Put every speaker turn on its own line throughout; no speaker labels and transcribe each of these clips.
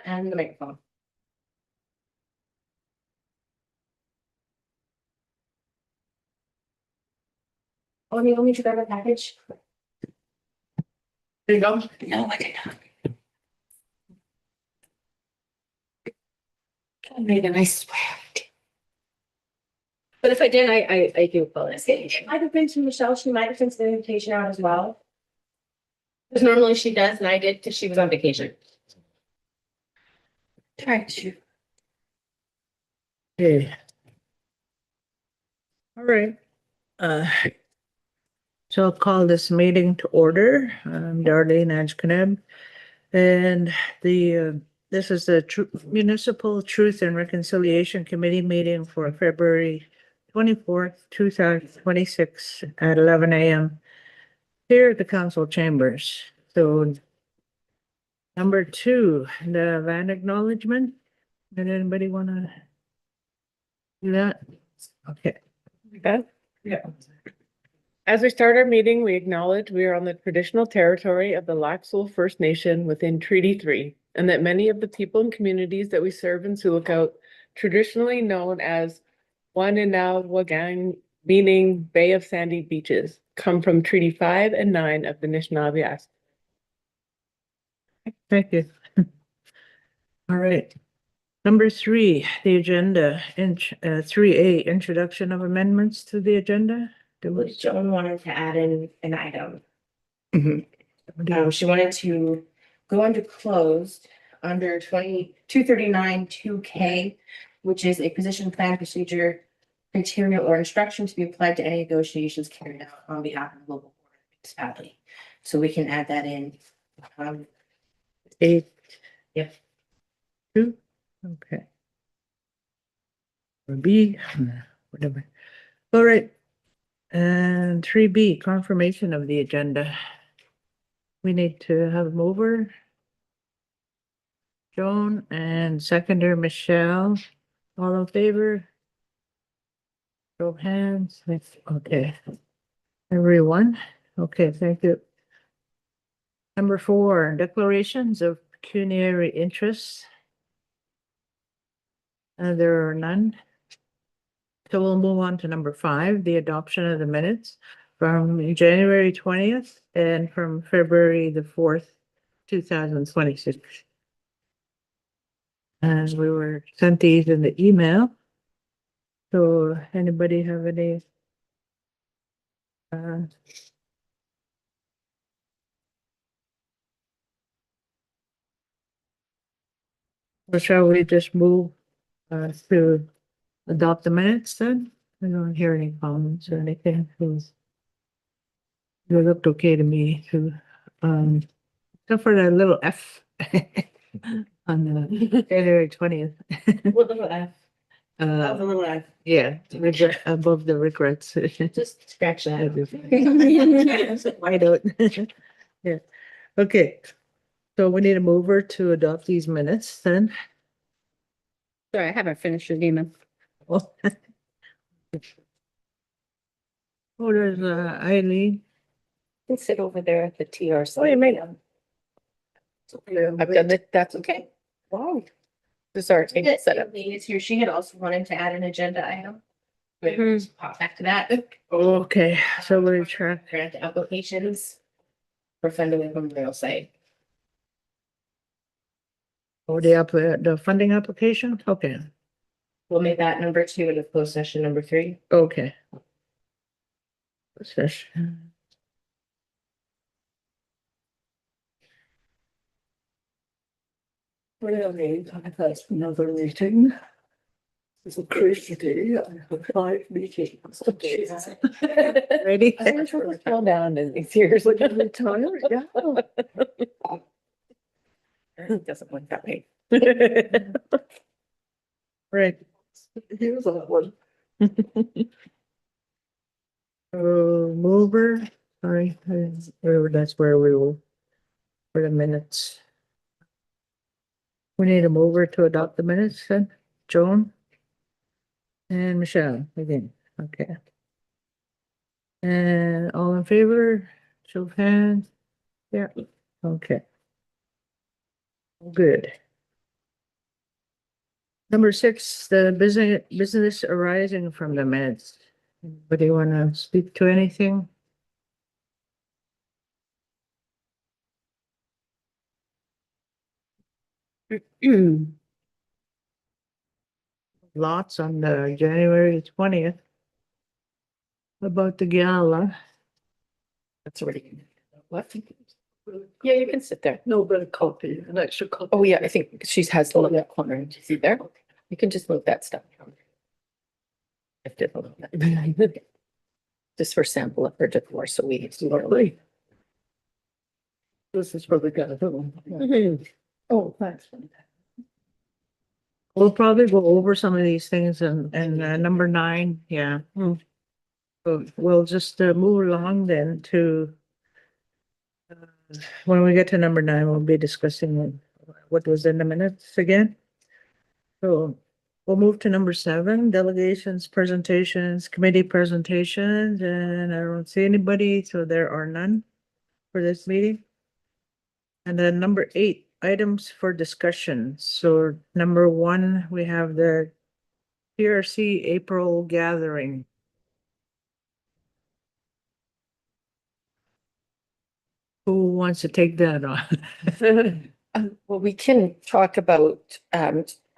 and the microphone. Oh, you want me to grab a package?
There you go.
No, I did not. I made a nice swear. But if I did, I do apologize. It might have been to Michelle. She might have sent the invitation out as well. Because normally she does, and I did because she was on vacation. Try to.
Okay. All right. So I'll call this meeting to order. I'm Darlene Anjkaneb. And this is the Municipal Truth and Reconciliation Committee meeting for February 24th, 2026 at 11 a.m. here at the council chambers. So number 2, the land acknowledgement. Did anybody want to do that? Okay.
Beth?
Yeah.
As we start our meeting, we acknowledge we are on the traditional territory of the Lac-Seul First Nation within Treaty 3, and that many of the people and communities that we serve in Sioux, traditionally known as Wagan, meaning Bay of Sandy Beaches, come from Treaty 5 and 9 of the Anishinaabe.
Thank you. All right. Number 3, the agenda, 3A, introduction of amendments to the agenda.
Joan wanted to add in an item.
Mhm.
She wanted to go into closed under 239 2K, which is a position plan procedure, criteria or instruction to be applied to any negotiations carried out on behalf of the local board or municipality. So we can add that in.
8.
Yep.
2, okay. Or B, whatever. All right. And 3B, confirmation of the agenda. We need to have them over. Joan and seconder Michelle, all in favor? Show of hands. Okay. Everyone, okay, thank you. Number 4, declarations of pecuniary interests. There are none. So we'll move on to number 5, the adoption of the minutes from January 20th and from February the 4th, 2026. And we were sent these in the email. So anybody have any? Or shall we just move to adopt the minutes then? I don't hear any comments or anything. It looked okay to me too. Except for that little F on the January 20th.
What little F? That was a little F.
Yeah, above the regrets.
Just scratch that.
Why don't? Yeah, okay. So we need a mover to adopt these minutes then.
Sorry, I haven't finished reading them.
Oh, there's Eileen.
They sit over there at the TRC.
Oh, you made them.
I've done it. That's okay.
Wow.
This is our table setup.
Is here. She had also wanted to add an agenda item.
Mhm.
Pop back to that.
Okay, so we're trying.
Grant applications for funding from real site.
Oh, the funding application? Okay,
We'll make that number 2 and the closed session number 3.
okay. Session.
Really, I've had another meeting. It's a crazy day. I have 5 meetings.
Ready?
I wish we would slow down in these years.
When you retire, yeah.
It doesn't work that way.
Right.
Here's that one.
Mover, sorry, that's where we will, for the minutes. We need a mover to adopt the minutes then, Joan? And Michelle, again, okay. And all in favor, show of hands, yeah, okay. Good. Number 6, the business arising from the minutes. Anybody want to speak to anything? Lots on the January 20th. About the gala.
That's already, what? Yeah, you can sit there.
No, but a copy, an extra copy.
Oh, yeah, I think she has the little corner. See there? You can just move that stuff. Lift it a little bit. Just for sample of her decor, so we.
Lovely. This is for the gathering.
Mhm.
Oh, thanks.
We'll probably go over some of these things and number 9, yeah. So we'll just move along then to when we get to number 9, we'll be discussing what was in the minutes again. So we'll move to number 7, delegations, presentations, committee presentations, and I don't see anybody, so there are none for this meeting. And then number 8, items for discussion. So number 1, we have the PRC April gathering. Who wants to take that on?
Well, we can talk about,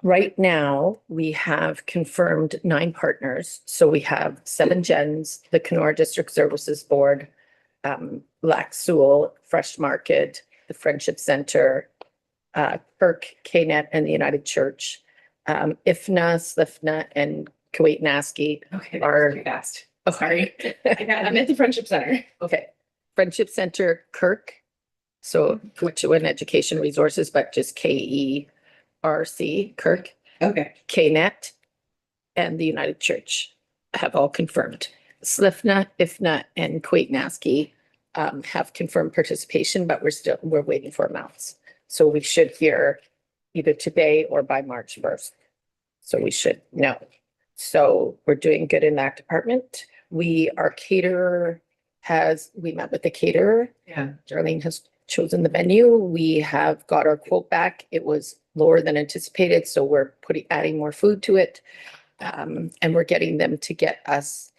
right now, we have confirmed 9 partners. So we have 7 gens, the Kenora District Services Board, Sioux, Fresh Market, the Friendship Center, Kirk, KNET, and the United Church. IFNA, SLIFNA, and Kuwait Naski
Okay,
are.
too fast.
Oh,
Sorry. I'm at the Friendship Center.
Okay, Friendship Center, Kirk. So Coachella Education Resources, but just KERC, Kirk,
Okay.
KNET, and the United Church have all confirmed. SLIFNA, IFNA, and Kuwait Naski have confirmed participation, but we're waiting for amounts. So we should hear either today or by March 1st. So we should know. So we're doing good in that department. Our caterer we met with the caterer.
Yeah.
Darlene has chosen the venue. We have got our quote back. It was lower than anticipated, so we're adding more food to it. And we're getting them to get us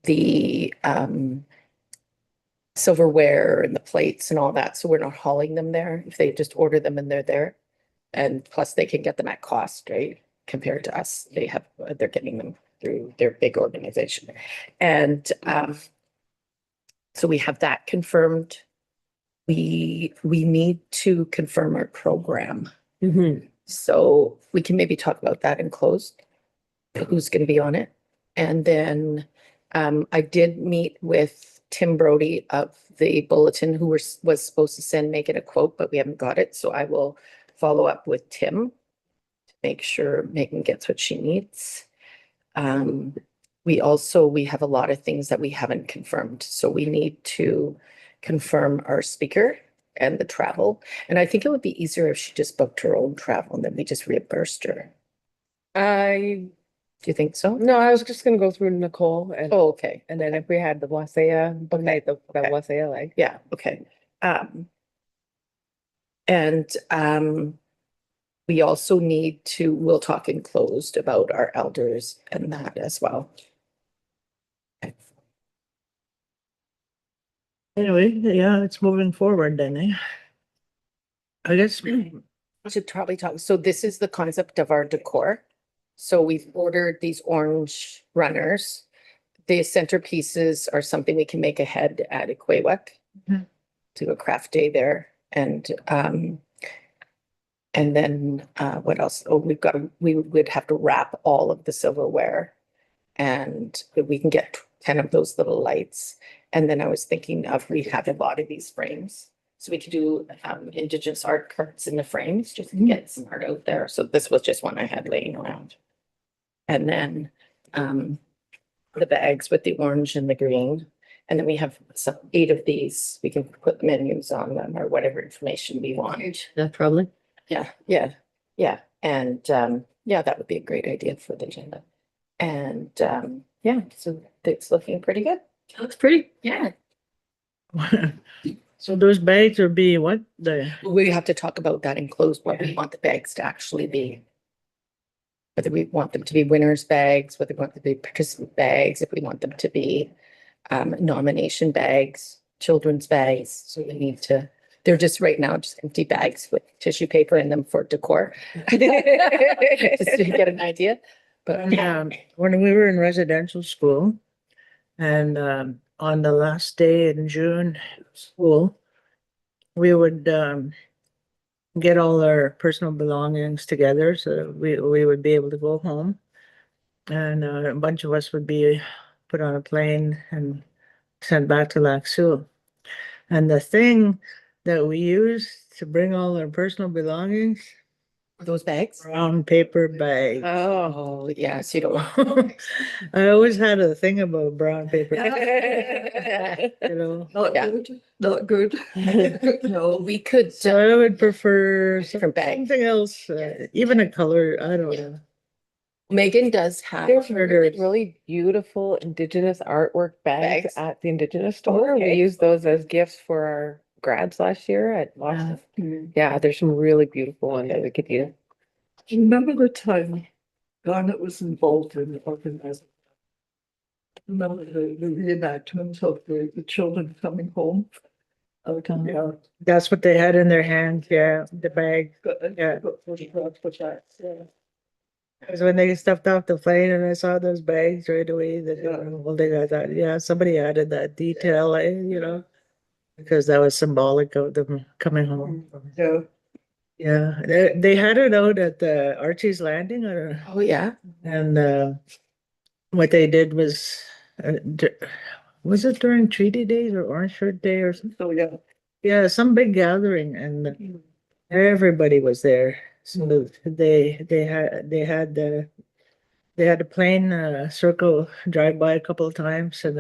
the silverware and the plates and all that, so we're not hauling them there. If they just order them and they're there. And plus they can get them at cost, right? Compared to us, they're getting them through their big organization. And so we have that confirmed. We need to confirm our program. So we can maybe talk about that in closed, who's going to be on it. And then I did meet with Tim Brody of the Bulletin, who was supposed to send Megan a quote, but we haven't got it. So I will follow up with Tim to make sure Megan gets what she needs. We have a lot of things that we haven't confirmed. So we need to confirm our speaker and the travel. And I think it would be easier if she just booked her own travel and then we just reimbursed her. Do you think so?
No, I was just gonna go through Nicole and,
Oh, okay.
and then if we had the Wasaya, okay, the
Okay.
Wasaya, like.
Yeah, okay. We also we'll talk in closed about our elders and that as well.
Anyway, yeah, it's moving forward then, eh? I guess,
I should probably talk. So this is the concept of our decor. So we've ordered these orange runners. The centerpieces are something we can make ahead at Equawek.
Mhm.
Do a craft day there. And then what else? Oh, we would have to wrap all of the silverware and we can get 10 of those little lights. And then I was thinking we have a lot of these frames. So we could do Indigenous art cards in the frames, just to get some art out there. So this was just one I had laying around. And then the bags with the orange and the green. And then we have 8 of these. We can put menus on them or whatever information we want.
Yeah, probably.
Yeah. And that would be a great idea for the agenda. And so it's looking pretty good.
Looks pretty. Yeah.
so those bags will be what?
We have to talk about that in closed, what we want the bags to actually be. whether we want them to be winners bags, whether we want them to be participant bags, if we want them to be nomination bags, children's bags. So we need to, they're just right now just empty bags with tissue paper in them for decor. Just to get an idea. But
When we were in residential school and on the last day in June school, we would get all our personal belongings together so we would be able to go home. And a bunch of us would be put on a plane and sent back to Sioux. And the thing that we used to bring all our personal belongings,
those bags.
brown paper bags.
Oh.
Oh, yeah, so you don't.
I always had a thing about brown paper, you know.
Not
Yeah.
good, not good. No,
We could,
So I would prefer
Different bag.
something else, even a color, I don't know.
Megan does have.
There's really beautiful Indigenous artwork bags
Bags?
at the Indigenous store. We
Okay.
used those as gifts for our grads last year at Boston.
Mm.
Yeah, there's some really beautiful ones that we could use.
Remember the time Garnet was involved in organizing? Remember the reenactment of the children coming home? Okay, yeah.
That's what they had in their hand, yeah, the bag. Yeah.
Got photographs of that, yeah.
Because when they stepped off the plane and I saw those bags right away, that they were holding, I thought, yeah, somebody added that detail, you know, because that was symbolic of them coming home.
Yeah.
Yeah, they had it out at the Archie's Landing, or,
Oh, yeah.
and what they did was, was it during Treaty Days or Orange Shirt Day or something?
So, yeah.
Yeah, some big gathering, and everybody was there. So they had a plane circle drive by a couple of times, and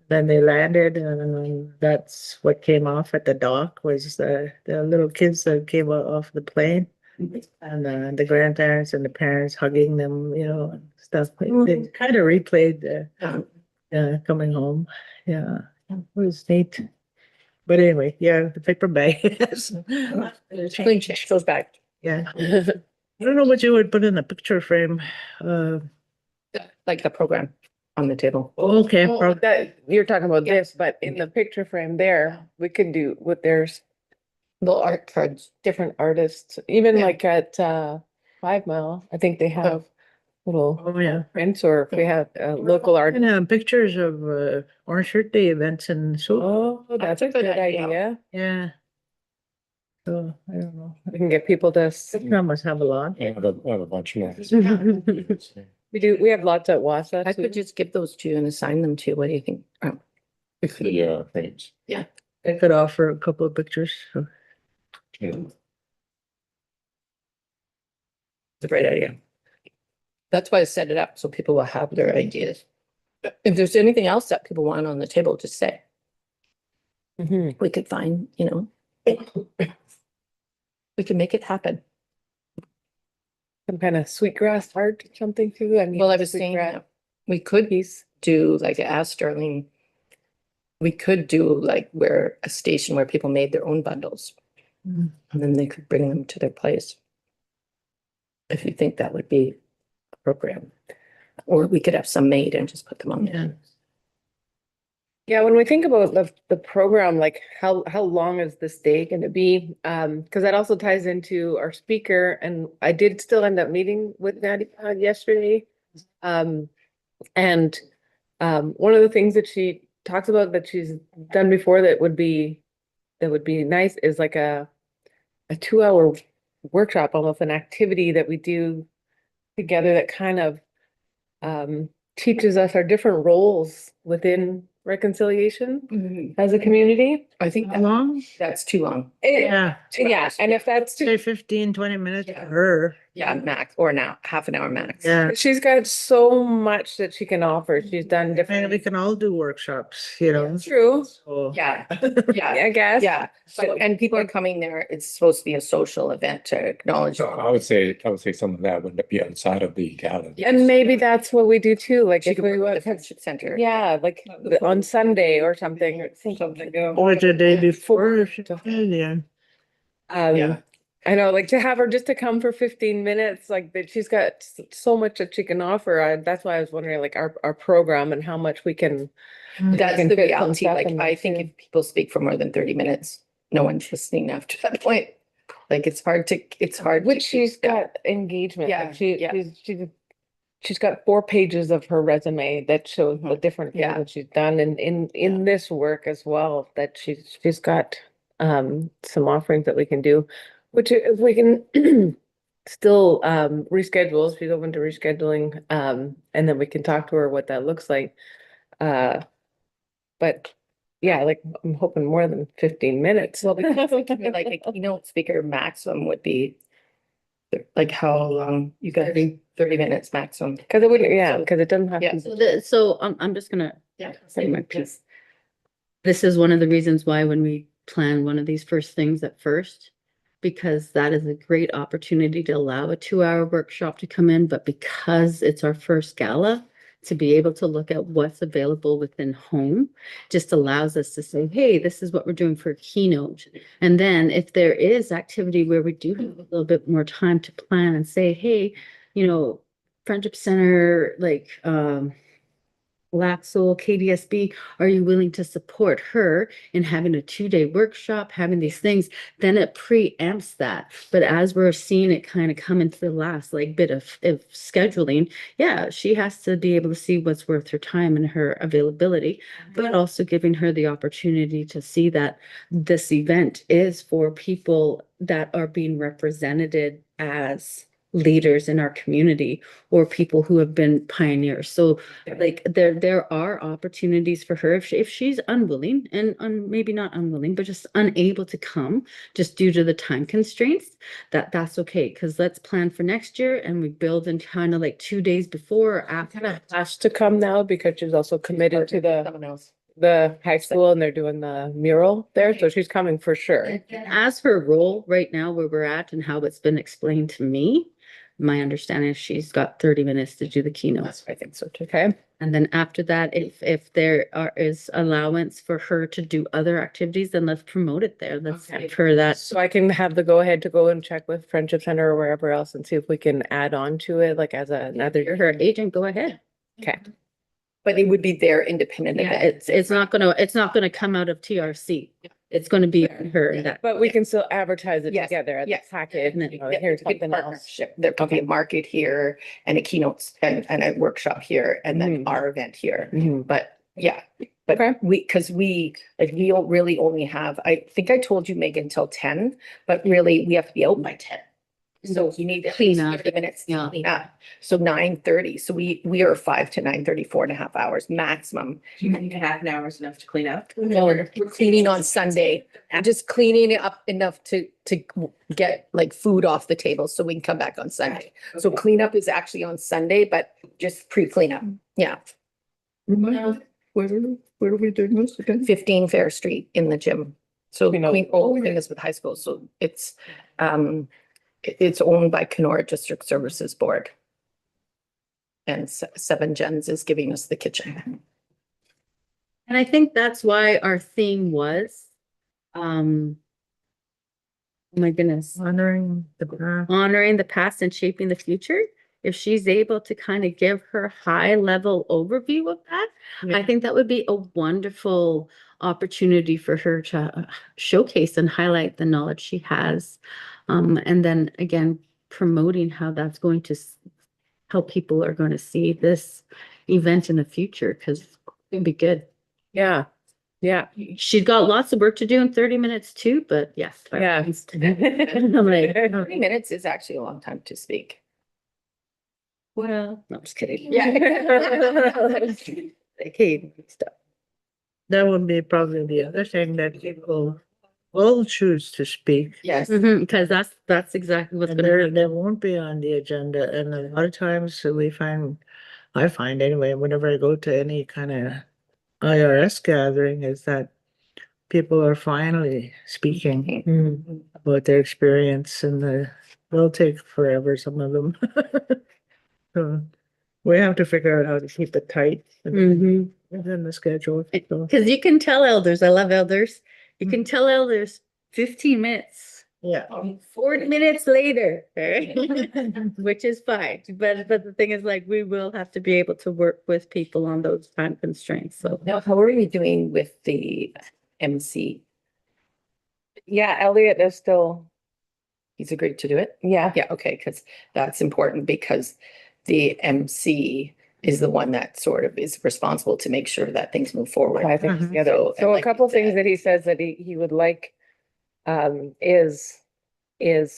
then they landed, and that's what came off at the dock was the little kids that came off the plane, and the grandparents and the parents hugging them, you know, and stuff. They kind of replayed the coming home. Yeah, it was neat. But anyway, yeah, the paper bag.
Clean change those back.
Yeah. I don't know what you would put in a picture frame.
Like the program on the table.
Okay.
Oh, that, you're talking about
Yeah.
this, but in the picture frame there, we could do what there's
Little art cards.
different artists, even
Yeah.
like at 5 Mile, I think they have little
Oh, yeah.
prints, or if we have local art.
And pictures of Orange Shirt Day events in Sioux.
Oh, that's a good idea.
Yeah. So I don't know.
We can get people to,
I must have a lot.
I have a bunch more.
we have lots at Wassa
I
too.
could just give those to you and assign them to you. What do you think? Oh,
The things.
I could offer a couple of pictures. So.
it's a great idea. That's why I set it up, so people will have their ideas. If there's anything else that people want on the table, just say.
Mhm.
We could find, you know. We can make it happen.
Some kind of sweetgrass art or something too. I mean,
Well, I was saying
sweetgrass
that we could do like ask Sterling. We could do like where a station where people made their own bundles.
Mhm.
And then they could bring them to their place. If you think that would be appropriate. Or we could have some made and just put them on there.
Yeah, when we think about the program, like how long is this day gonna be? Because that also ties into our speaker, and I did still end up meeting with Natty yesterday. And one of the things that she talks about that she's done before that would be nice is like a 2-hour workshop, almost an activity that we do together that kind of teaches us our different roles within reconciliation as a community.
I think
How long?
that's too long.
Yeah.
Yeah, and if that's too,
Say 15, 20 minutes for
Yeah.
her.
Yeah, max, or now, half an hour max.
Yeah.
she's got so much that she can offer. She's done
I mean, we
different.
can all do workshops, you know.
True,
So.
Yeah, yeah,
I guess.
yeah. So, and people are coming there. It's supposed to be a social event to acknowledge.
So I would say some of that would be outside of the calendar.
And maybe that's what we do too, like
She
if
could
we
work
want
with the
to,
Friendship Center.
yeah, like on Sunday or something.
Something, yeah.
Or the day before.
Before.
if she could, Yeah.
Yeah.
I know, like to have her just to come for 15 minutes, like that she's got so much that she can offer. That's why I was wondering like our program and how much we can.
That's
can
the
fit some
reality.
stuff
Like,
in
I
there,
think
too.
if people speak for more than 30 minutes, no one's listening after that point. Like, it's hard to
Which
keep
she's
that.
got engagement.
Yeah,
Like she,
yeah.
she's got 4 pages of her resume that shows the
Mhm.
different things
Yeah.
that she's done and in this work as well, that she's got some offerings that we can do, which if we can still reschedule, if she's open to rescheduling, and then we can talk to her what that looks like. But yeah, like I'm hoping more than 15 minutes.
Well, because like a keynote speaker maximum would be like how long you guys, 30 minutes maximum.
Because it wouldn't, yeah,
So-
because it doesn't have
Yeah.
to.
So I'm just gonna
Yeah.
say my piece. This is one of the reasons why when we plan one of these first things at first, because that is a great opportunity to allow a 2-hour workshop to come in, but because it's our first gala, to be able to look at what's available within home just allows us to say, hey, this is what we're doing for a keynote. And then if there is activity where we do have a little bit more time to plan and say, hey, Friendship Center, like Laxel, KDSB, are you willing to support her in having a 2-day workshop, having these things? Then it preempts that. But as we're seeing it kind of come into the last like bit of scheduling, yeah, she has to be able to see what's worth her time and her availability, but also giving her the opportunity to see that this event is for people that are being represented as leaders in our community or people who have been pioneers. So like there are opportunities for her if she's unwilling and maybe not unwilling, but just unable to come just due to the time constraints, that's okay. Because let's plan for next year and we build in kind of like 2 days before or after.
Has to come now because she's also committed to
Someone else.
the high school and they're doing the mural there, so she's coming for sure.
As her role right now where we're at and how it's been explained to me, my understanding is she's got 30 minutes to do the keynotes.
I think so too.
Okay,
And then after that, if there is allowance for her to do other activities, then let's promote it there. Let's
Okay.
give her that.
so I can have the go ahead to go and check with Friendship Center or wherever else and see if we can add on to it, like as another.
You're her agent, go ahead.
Okay,
But it would be their independent
Yeah,
event.
it's not gonna come out of TRC. It's gonna be her that.
but we can still advertise it
Yes,
together as a
yes.
package,
And then-
you know,
Yeah,
here's
it could be
something else.
partnership. There could be a market here and a keynote and a workshop here and then
Mhm.
our event here.
Mhm.
But yeah,
Okay.
but because we don't really only have, I think I told you Megan till 10, but really we have to be out by 10. So you need at
Clean
least
up.
30 minutes to
Yeah.
clean up. So 9:30. So we are 5 to 9:30, 4.5 hours maximum.
You think half an hour is enough to clean up?
No, we're cleaning on Sunday. I'm just cleaning it up enough to get like food off the table so we can come back on Sunday. So cleanup is actually on Sunday, but just pre-cleanup. Yeah,
Remind me, where are we doing this again?
15 Fair Street in the gym. So
We know-
Queen is with high school. So it's it's owned by Kenora District Services Board. And Seven Gens is giving us the kitchen.
And I think that's why our theme was, oh my goodness,
Honoring the past.
honoring the past and shaping the future. If she's able to kind of give her high level overview of that, I think that would be a wonderful opportunity for her to showcase and highlight the knowledge she has. And then again, promoting how that's going to how people are going to see this event in the future, because it'd be good.
Yeah, yeah,
She's got lots of work to do in 30 minutes too, but yes.
yeah.
I'm like,
30 minutes is actually a long time to speak.
well, no, I'm just kidding.
Yeah.
Like, hey, stop.
That would be probably the other thing that people will choose to speak.
Yes.
Because that's exactly what's
And
gonna happen.
they won't be on the agenda. And a lot of times I find anyway, whenever I go to any kind of IRS gathering, is that people are finally speaking
Mhm.
about their experience and they'll take forever, some of them. So we have to figure out how to keep it tight
Mhm.
within the schedule. So,
Because you can tell elders, I love elders. You can tell elders 15 minutes
Yeah.
40 minutes later, which is fine. But the thing is, like, we will have to be able to work with people on those time constraints. So
Now, how are we doing with the MC?
Yeah, Elliot is still,
He's agreed to do it?
yeah.
Yeah, okay, because that's important because the MC is the one that sort of is responsible to make sure that things move forward.
I think
Mhm.
together.
So,
So a
like
couple
you
things
said-
that he says that he would like is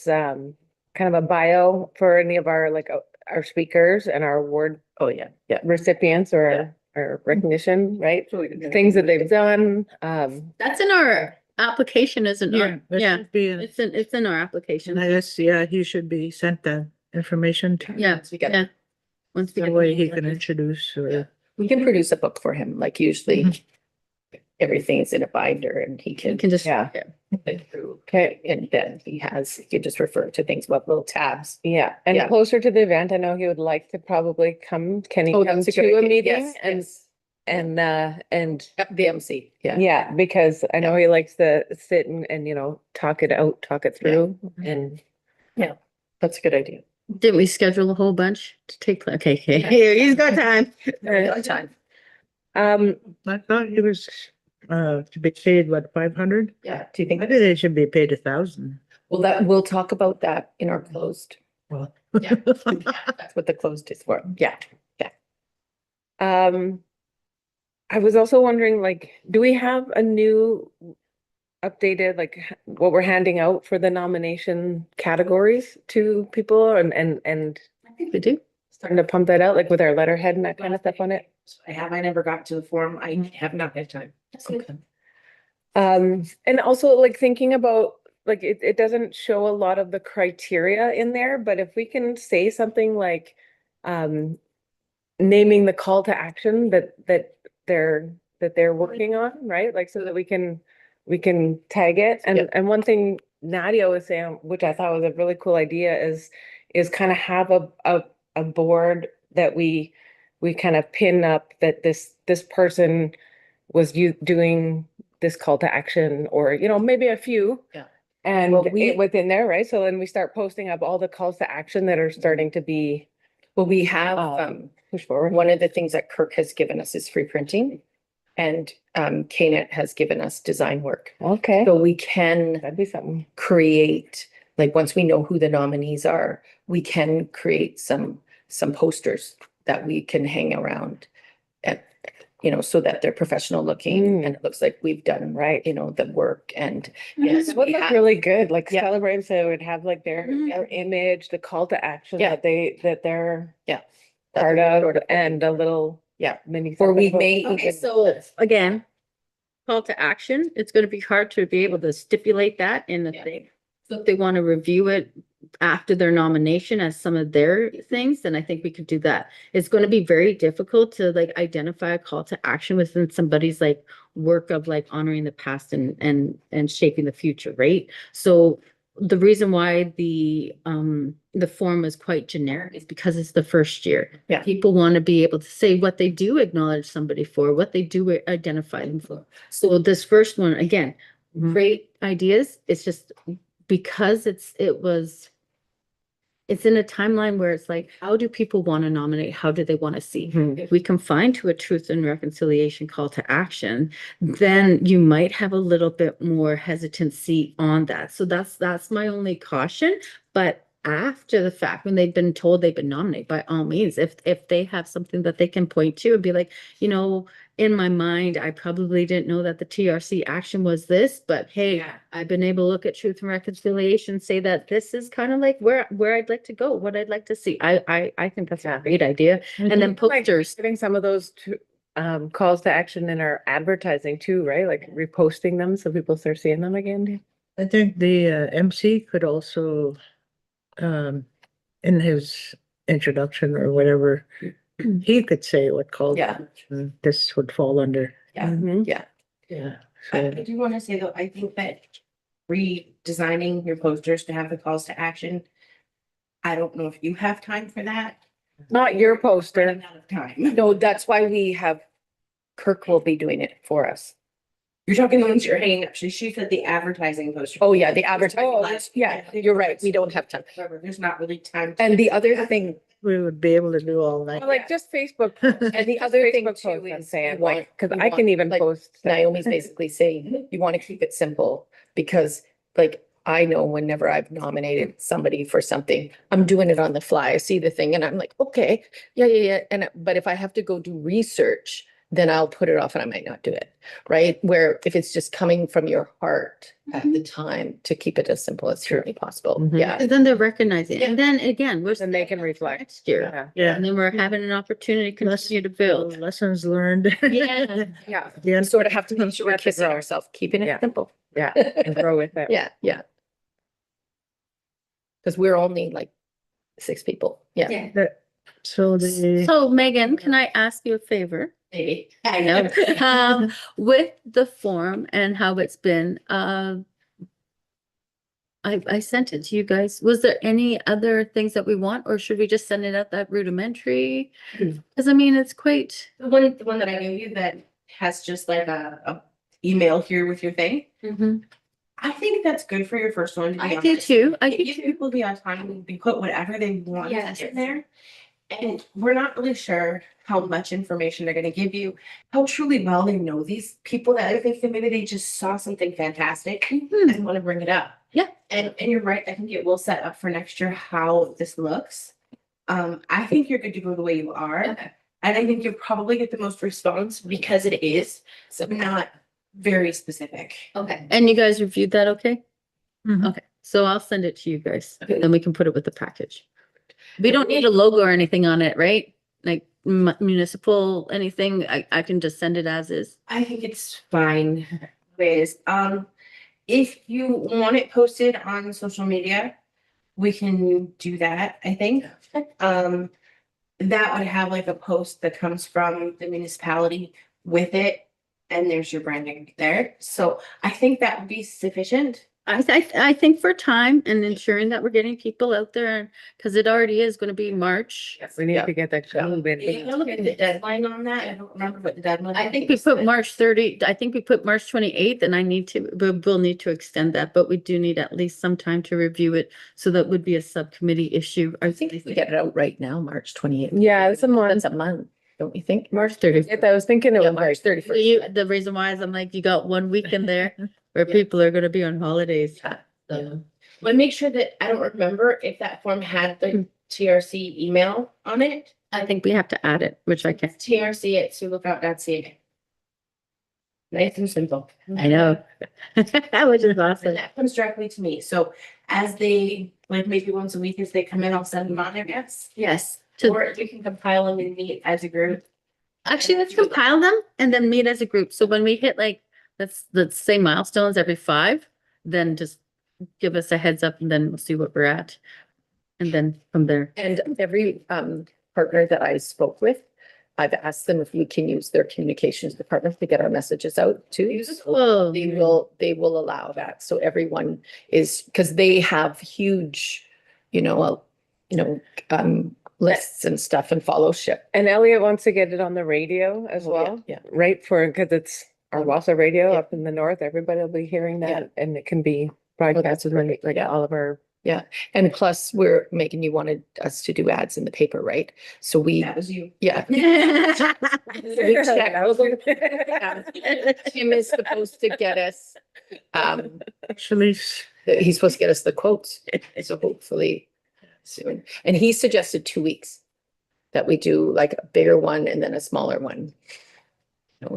kind of a bio for any of our like our speakers and our award
Oh, yeah, yeah.
recipients or our recognition, right? Things that they've done.
that's in our application, isn't
Yeah,
it?
that
Yeah,
should be,
it's in our application.
and I guess, yeah, he should be sent that information to,
Yeah,
We got-
yeah. Once we
that
get
way
the-
he can introduce or.
We can produce a book for him, like usually everything is in a binder and he
We
can
can just,
Yeah.
flip it through.
Okay,
And then he can just refer to things with little tabs.
yeah, and
Yeah.
closer to the event, I know he would like to probably come, can he
Oh,
come
that's a
to
good
a
idea.
meeting?
Yes,
And,
yes.
and
Yep, the MC, yeah.
yeah, because I know he likes to sit and, you know, talk it out, talk it through and
That's a good idea.
didn't we schedule a whole bunch to take place? Okay, okay, here, he's got time.
Got time.
I thought he was, to be paid, what, 500?
Yeah, do you think?
I think they should be paid 1,000.
Well, we'll talk about that in our closed.
Well.
Yeah. That's what the closed is for. Yeah.
I was also wondering, like, do we have a new updated, like, what we're handing out for the nomination categories to people and
I think we do.
starting to pump that out, like with our letterhead and that kind of stuff on it?
I never got to the form. I have not had time.
Okay.
And also like thinking about, like, it doesn't show a lot of the criteria in there, but if we can say something like, naming the call to action that they're working on, right? Like, so that we can tag it.
Yeah.
And one thing Nadia was saying, which I thought was a really cool idea, is kind of have a board that we kind of pin up that this person was doing this call to action, or, you know, maybe a few.
Yeah.
And
Well, we-
within there, right? So then we start posting up all the calls to action that are starting to be
Well, we have,
pushed forward.
one of the things that Kirk has given us is free printing. And, KNET has given us design work.
Okay,
So we can
that'd be something.
create, like, once we know who the nominees are, we can create some posters that we can hang around at, you know, so that they're professional looking and it looks like we've done,
Right.
you know, the work. And yes,
It would
we
look
have,
really good, like
Yeah.
celebrate, so it would have like their
Mhm.
image, the call to action
Yeah.
that they're
yeah.
part
That's
of,
sort of-
and a little
Yeah.
mini.
Or we
something.
may
Okay,
even,
so again, call to action, it's gonna be hard to be able to stipulate that in the
Yeah.
thing. So if they want to review it after their nomination as some of their things, then I think we could do that. It's gonna be very difficult to like identify a call to action within somebody's like work of like honoring the past and shaping the future, right? So the reason why the form is quite generic is because it's the first year.
Yeah.
People want to be able to say what they do acknowledge somebody for, what they do identify them for. So this first one, again, great ideas. It's just because it's in a timeline where it's like, how do people want to nominate? How do they want to see?
Mhm.
If we confine to a truth and reconciliation call to action, then you might have a little bit more hesitancy on that. So that's my only caution. But after the fact, when they've been told they've been nominated, by all means, if they have something that they can point to and be like, you know, in my mind, I probably didn't know that the TRC action was this, but hey, I've been able to look at truth and reconciliation, say that this is kind of like where I'd like to go, what I'd like to see. I think that's a great idea. And then
Like,
posters.
getting some of those calls to action in our advertising too, right? Like reposting them so people start seeing them again.
I think the MC could also, in his introduction or whatever, he could say what called
Yeah.
action this would fall under.
yeah,
Mhm.
yeah.
Yeah.
I
So,
do want to say though, I think that redesigning your posters to have the calls to action. I don't know if you have time for that.
Not your poster.
Running out of time.
No, that's why we have, Kirk will be doing it for us.
You're talking the ones you're hanging up. She said the advertising poster.
Oh, yeah, the advertising. Yeah, you're right. We don't have time.
However, there's not really time.
And the other thing,
We would be able to do all that.
Well, like just Facebook.
and the other thing
Facebook
too
posts, I'm
is
saying,
you want-
like, cause
you
I can
want,
even
like,
post. stuff.
Naomi's basically saying, you want to keep it simple because like, I know whenever I've nominated somebody for something, I'm doing it on the fly. I see the thing and I'm like, okay, yeah. And, but if I have to go do research, then I'll put it off and I might not do it, right? Where if it's just coming from your heart at the time to keep it as simple as humanly possible.
Mhm.
Yeah.
And then they're recognizing, and then again, we're.
Then they can
setting up for
reflect.
Next year,
Yeah.
Yeah.
and then we're having an opportunity to
Less-
continue to build.
Lessons learned.
Yeah.
Yeah,
The
We
end-
sort of have to make sure we're
have to
kissing
grow.
ourselves, keeping
Yeah.
it simple.
yeah, and grow with it.
Yeah. Because we're only like 6 people. Yeah.
So the,
So Megan, can I ask you a favor?
Maybe.
I know. With the form and how it's been, I sent it to you guys. Was there any other things that we want, or should we just send it out that rudimentary? Cause I mean, it's quite.
The one that I gave you that has just like a email here with your thing. I think that's good for your first one. To be
I do
honest.
too. I
It
do
gives
too.
people the autonomy to put whatever they want
Yes.
in there. And we're not really sure how much information they're gonna give you, how truly well they know these people that I think that maybe they just saw something fantastic
Mhm.
and want to bring it up.
Yeah.
And you're right, I think it will set up for next year how this looks. I think you're good to go the way you are.
Okay.
And I think you'll probably get the most response because it is not very specific.
Okay. And you guys reviewed that, okay?
Mhm.
Okay, so I'll send it to you guys, then we can put it with the package. We don't need a logo or anything on it, right? Like municipal, anything, I can just send it as is.
I think it's fine. Ways. If you want it posted on social media, we can do that, I think. That would have like a post that comes from the municipality with it, and there's your branding there. So I think that would be sufficient.
I think for time and ensuring that we're getting people out there, because it already is gonna be March.
We need
Yeah.
to get that
Yeah.
moving.
If you look at the deadline on that, I don't remember what the deadline.
I think we put March 30. I think we put March 28th, and we'll need to extend that, but we do need at least some time to review it. So that would be a subcommittee issue.
I think if we get it out right now, March 28th.
Yeah, it's a month.
That's a month, don't you think?
March 30th.
I was thinking it
Yeah,
was
March
like,
31st.
The reason why is I'm like, you got 1 week in there where
Yeah.
people are gonna be on holidays.
But make sure that, I don't remember if that form had the TRC email on it.
I think we have to add it, which I can.
TRC@SiouxLookout.ca. Nice and simple.
I know. Which is
And
awesome.
that comes directly to me. So as they, like maybe once a week as they come in, I'll send them on there, yes.
Yes. To,
Or we can compile them and meet as a group.
actually, let's compile them and then meet as a group. So when we hit like, let's say milestones every 5, then just give us a heads up and then we'll see what we're at. And then from there.
And every partner that I spoke with, I've asked them if we can use their communications department to get our messages out too. So
Whoa.
they will allow that. So everyone is, because they have huge, lists and stuff and fellowship.
and Elliot wants to get it on the radio as
Oh, yeah,
well.
yeah.
Right, because it's our Wausau radio
Yeah.
up in the north. Everybody will be hearing
Yeah.
that and it can be
that's
broadcasted on
perfect,
like
yeah.
all of our.
And plus, Megan, you wanted us to do ads in the paper, right? So we,
That was you.
yeah. We checked. Tim is supposed to get us,
actually,
he's supposed to get us the quotes, so hopefully soon. And he suggested 2 weeks that we do like a bigger one and then a smaller one.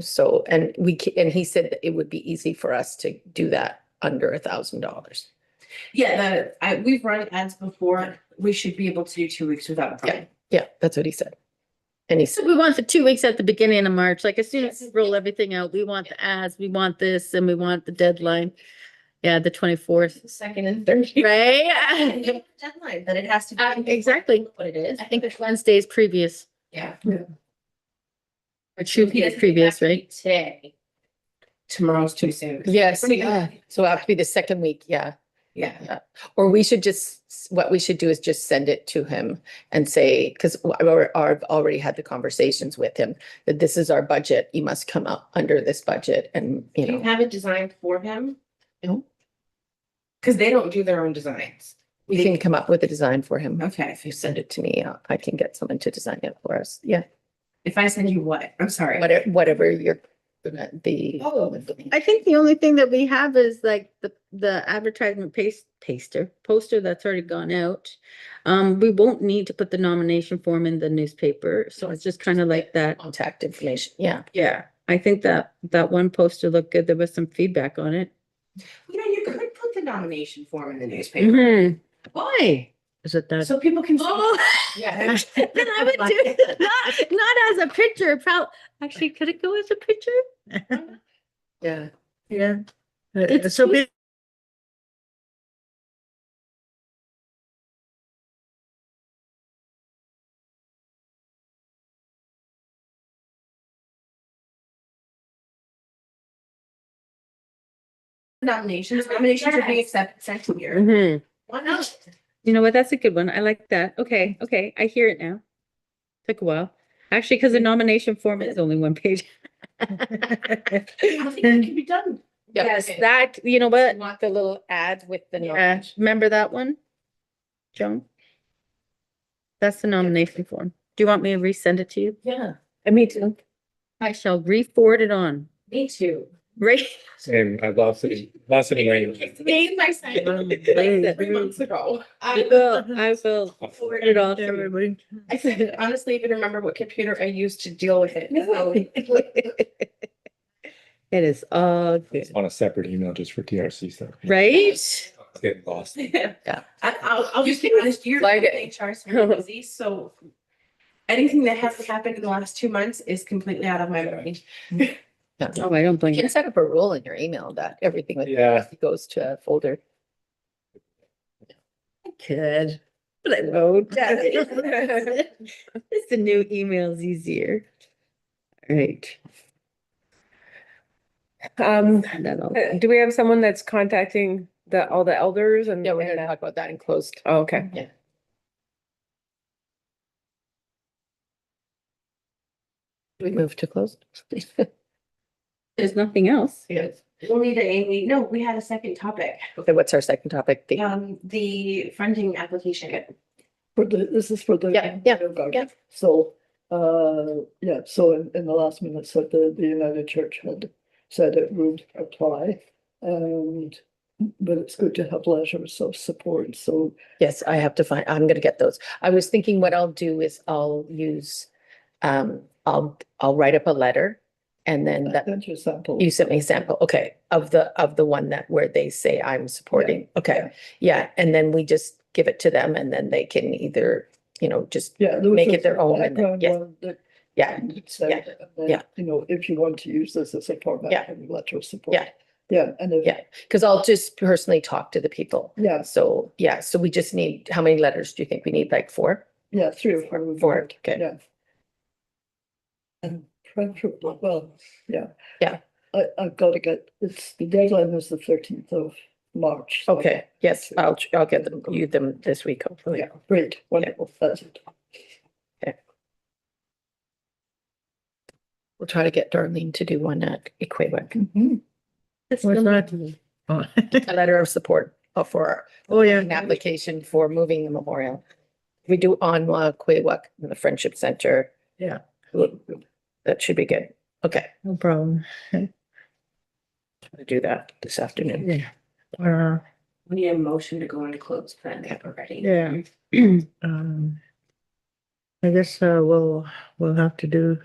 So, and he said that it would be easy for us to do that under $1,000.
Yeah, we've run ads before. We should be able to do 2 weeks without a problem.
Yeah, that's what he said. And he
So
said,
we want the 2 weeks at the beginning of March, like as soon as we roll everything out, we want the ads, we want this, and we want the deadline. Yeah, the 24th,
Second and third.
right?
Deadline, that it has to be.
Exactly.
What it is.
I think it's Wednesdays previous,
Yeah.
or Tuesdays previous, right?
Today. Tomorrow's too soon.
yes, yeah. So it'll have to be the second week, yeah.
Yeah.
Or we should just, what we should do is just send it to him and say, because I've already had the conversations with him, that this is our budget, you must come up under this budget and,
Do you have it designed for him?
No.
Because they don't do their own designs.
we can come up with a design for him.
Okay.
If you send it to me, I can get someone to design it for us. Yeah,
If I send you what? I'm sorry.
whatever you're gonna be.
Oh, I think the only thing that we have is like the advertisement poster that's already gone out. We won't need to put the nomination form in the newspaper, so it's just kind of like that.
Contact information, yeah.
Yeah, I think that one poster looked good. There was some feedback on it.
You know, you could put the nomination form in the newspaper.
Mhm. Why?
Is it that?
So people can.
Oh,
Yeah.
then I would do it, not as a picture, actually, could it go as a picture?
Yeah.
Yeah.
It's
So
just-
Nominations are being accepted, sent here.
Mhm.
Why not?
You know what? That's a good one. I like that. Okay, I hear it now. Took a while. Actually, because the nomination form is only one page.
I think it can be done.
Yes, that, you know what?
Want the little ad with the.
Yeah, remember that one? Joan? That's the nomination form. Do you want me to resend it to you?
Yeah.
Me too.
I shall re-forward it on.
Me too.
Right?
Same, I lost it in rain.
Made my site like 3 months ago.
I will forward it on. to you.
Everybody.
I said, honestly, even remember what computer I used to deal with it.
It is all good,
On a separate email just for TRC stuff.
right?
It's getting lost.
I'll just be honest, you're
Like
like
it.
HR is very busy, so anything that has happened in the last 2 months is completely out of my mind.
Oh, I don't blame
You
you.
can set up a rule in your email that everything that
Yeah.
goes to a folder.
Could, but I won't. It's the new emails easier. All right. That'll-
Do we have someone that's contacting all the elders and?
Yeah, we're
and,
gonna talk about that in closed.
Oh, okay.
Yeah. We move to closed.
There's nothing else.
Yes.
We'll need no, we had a second topic.
Okay, what's our second topic?
The funding application.
This is for the.
Yeah, yeah.
So, yeah, so in the last minute, said the United Church had said it would apply. But it's good to have letters of support, so.
Yes, I'm gonna get those. I was thinking what I'll do is I'll use, I'll write up a letter. And then that,
That's your sample.
you sent me a sample, okay, of the one that where they say I'm supporting, okay. Yeah, and then we just give it to them and then they can either, just,
Yeah. there was
make it
a
their own and then-
background
yes.
one that
yeah,
said,
yeah,
and then,
yeah.
if you want to use this as a format,
Yeah.
have a letter of support.
Yeah.
Yeah, and if.
Yeah. Because I'll just personally talk to the people.
Yeah,
So, yeah, so we just need, how many letters do you think we need? Like 4?
yeah, 3 or 4. would be
4,
good.
okay.
Yeah. And preferably, well, yeah.
Yeah.
I've got to get, the deadline is the 13th of March. so-
Okay, yes, I'll get them this week, hopefully.
Yeah, great, wonderful, that's it.
We'll try to get Darlene to do one at Equawick.
Mhm.
It's
What's
still-
that? Oh.
A letter of support for
Oh, yeah.
an application for moving the memorial. We do on Equawick in the Friendship Center.
Yeah.
That should be good. Okay,
No problem.
I'll do that this afternoon.
Yeah. Uh,
We need a motion to go into closed friend already.
yeah. I guess, we'll have to do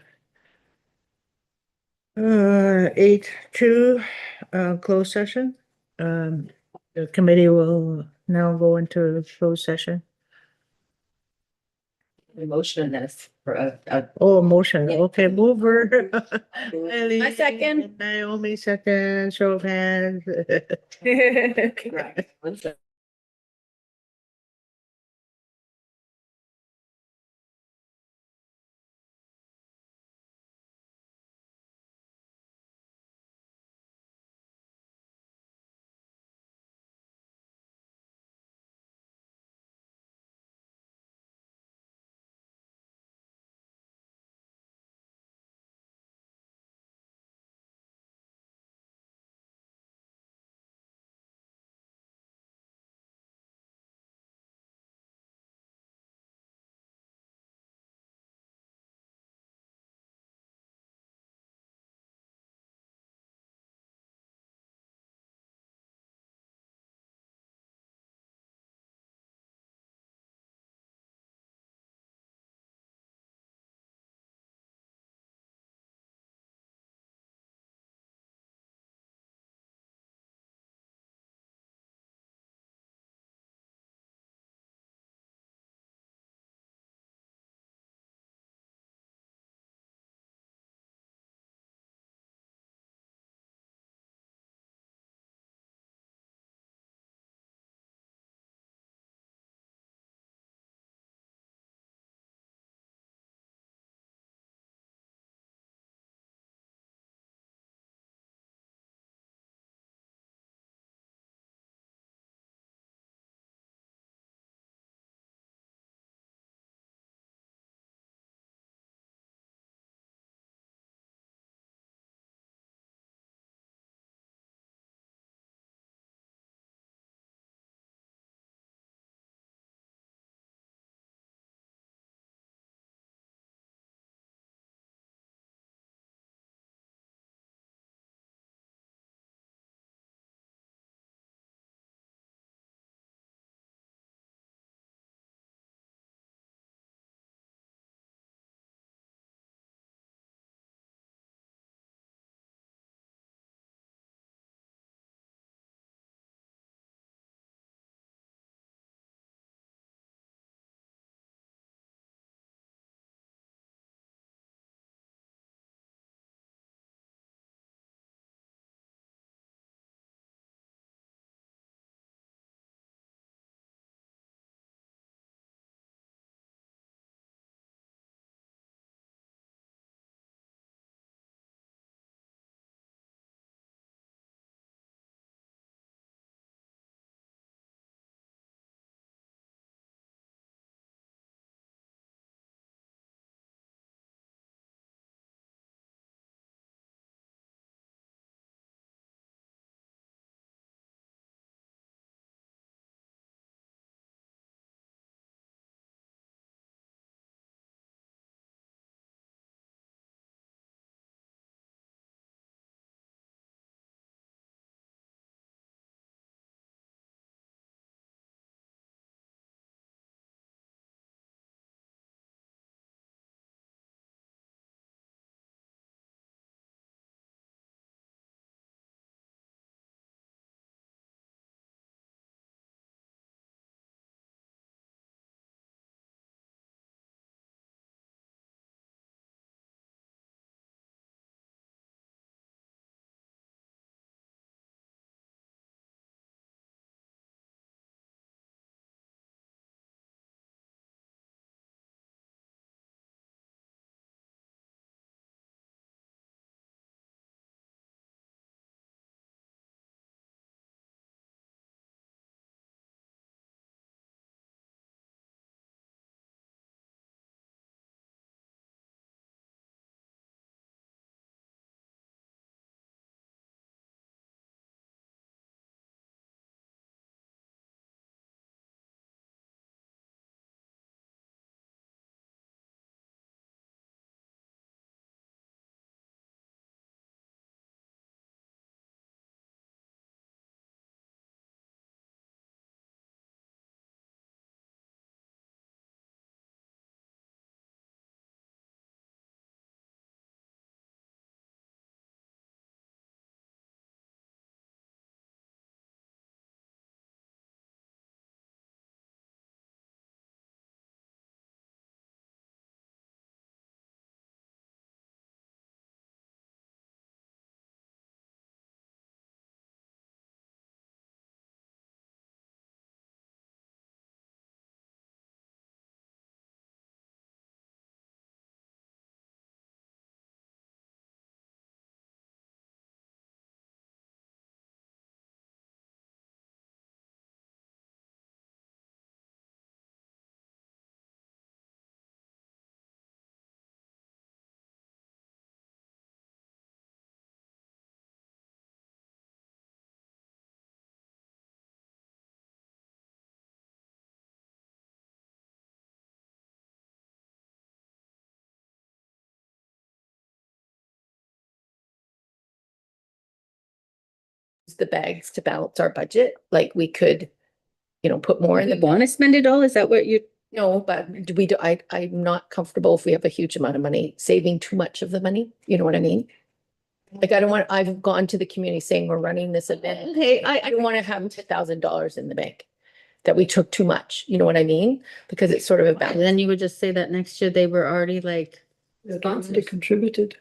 8:2, closed session. The committee will now go into closed session.
Motion this for a.
Oh, motion,
Yeah.
okay, mover.
I second.
Naomi second, show of hands.
Correct.
the bags to balance our budget, like we could, put more in the.
Want to spend it all? Is that what you?
No, but I'm not comfortable if we have a huge amount of money, saving too much of the money. You know what I mean? Like, I've gone to the community saying we're running this event.
Okay,
I don't want to have $10,000 in the bank that we took too much. You know what I mean? Because it's sort of a balance.
Then you would just say that next year they were already like.
They contributed.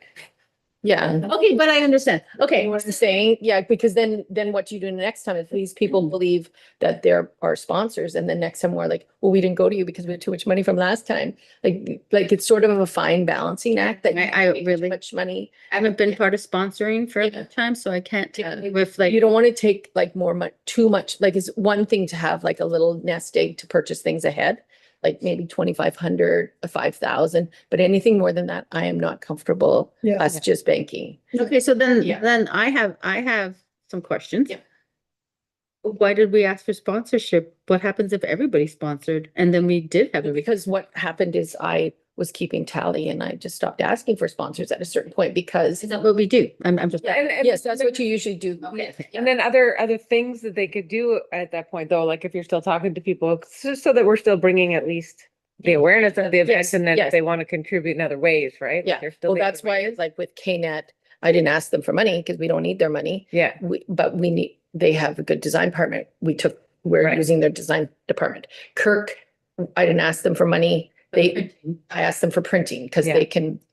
Yeah.
Okay, but I understand.
You
Okay.
know what I'm saying? Yeah, because then what do you do next time if these people believe that they're our sponsors and then next time we're like, well, we didn't go to you because we had too much money from last time. Like it's sort of a fine balancing act that
I
you pay too
really-
much money.
I haven't been part of sponsoring for a
Yeah.
long time, so I can't tell
Yeah.
you if like.
You don't want to take like too much, like it's one thing to have like a little nest egg to purchase things ahead, like maybe 2,500, 5,000, but anything more than that, I am not comfortable
Yeah.
us just banking.
Okay, so
Yeah.
then I have some questions.
Yeah.
Why did we ask for sponsorship? What happens if everybody sponsored and then we did have a
Because what happened is I was keeping tally and I just stopped asking for sponsors at a certain point because.
Is that what we do? I'm just.
Yes, that's what you usually do.
And then other things that they could do at that point, though, like if you're still talking to people, just so that we're still bringing at least the awareness of the event,
Yes,
and then
yes.
if they want to contribute in other ways, right? Like,
Yeah,
there's still
well,
the
that's
other
why,
ways.
like with KNET, I didn't ask them for money because we don't need their money.
Yeah,
But they have a good design department. We're
Right.
using their design department. Kirk, I didn't ask them for money. I asked them for printing because
Yeah.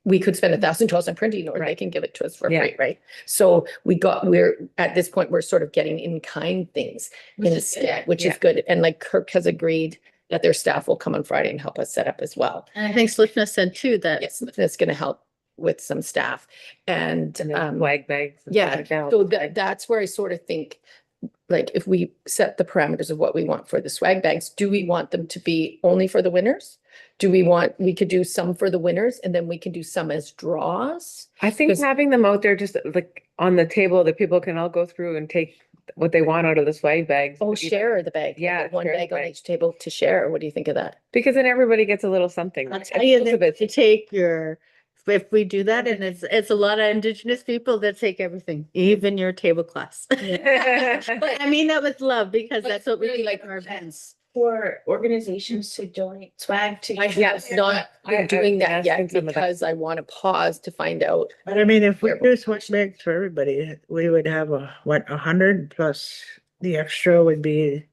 we could spend $1,000 on printing or they
Right.
can give it to us for
Yeah.
free, right? So we're at this point, we're sort of getting in-kind things instead, which is
Yeah.
good. And like Kirk has agreed that their staff will come on Friday and help us set up as well.
And I think Slipna said too that.
Yes, that's going to help with some staff and,
and then swag bags. and stuff
yeah,
like that.
so that's where I sort of think, like, if we set the parameters of what we want for the swag bags, do we want them to be only for the winners? We could do some for the winners and then we can do some as draws.
I think
'Cause-
having them out there just like on the table that people can all go through and take what they want out of the swag bags.
Oh, share the bag.
Yeah,
Like, one
share the
bag on
bag.
each table to share. What do you think of that?
Because then everybody gets a little something.
I'll
right?
tell you
Most of
that
it's-
to take if we do that, and it's a lot of indigenous people that take everything, even your table class. But I mean that with love because that's what we
really
do
like
like our events.
For organizations to donate swag to.
I have not been doing that yet
asking some of that.
because I want to pause to find out.
But I mean, if we
Where-
do switch bags for everybody, we would have 100 plus the extra would be,